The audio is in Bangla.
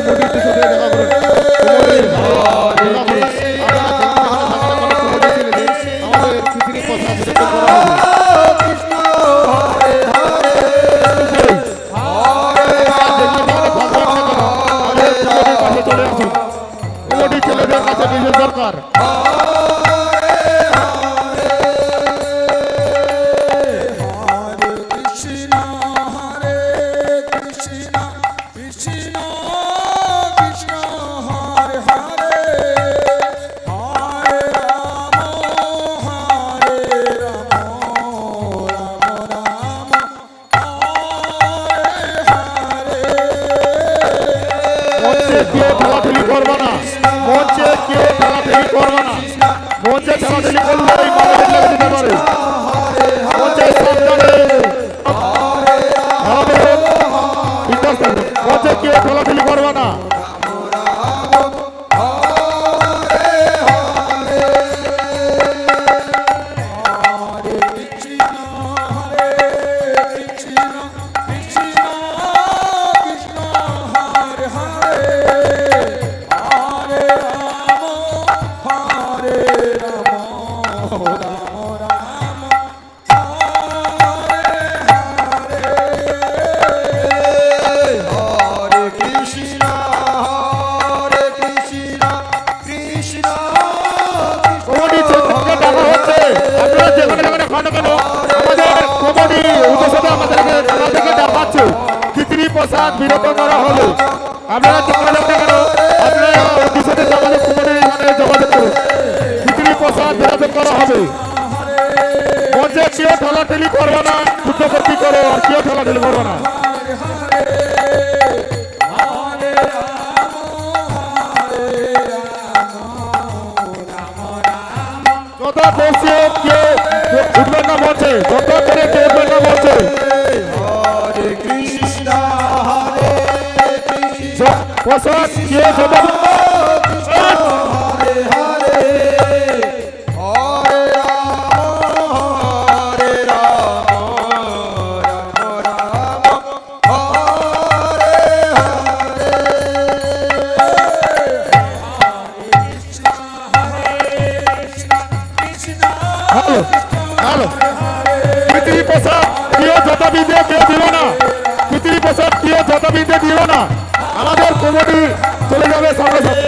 কুমুদির দিশে দিয়ে দেখা করুন। কুমুদির আমাদের পৃথিবী কথা বিরোধ করা হবে। চলে আসুন কুমুদির ছেলেদের কাছে বিশেষ দরকার। কেউ ঠেলাঠেলি করবে না, মঞ্চে কেউ ঠেলাঠেলি করবে না। মঞ্চে ঠেলাঠেলি করলে এই মারামারি লেগে যেতে পারে। মঞ্চে সাবধানে মঞ্চে কেউ ঠেলাঠেলি করবে না। প্রসাদ বিরত করা হবে। আপনারা যোগাযোগ কেন আপনারা ওদের সাথে যোগাযোগ যোগাযোগ করুন। খিচুড়ি প্রসাদ বিরত করা হবে। মঞ্চে কেউ ঠেলাঠেলি করবে না, যুদ্ধবর্তী করো আর কেউ ঠেলাঠেলি করবে না। যত বলছে কেউ উঠবেন না মঞ্চে, যত করে কেউ উঠবেন না মঞ্চে। প্রসাদ কেউ জবাব পৃথিবী প্রসাদ কেউ যথাবিধে কেউ দিল না। পৃথিবী প্রসাদ কেউ যথাবিধে দিল না। আমাদের কমিটি চলে যাবে সঙ্গে সঙ্গে।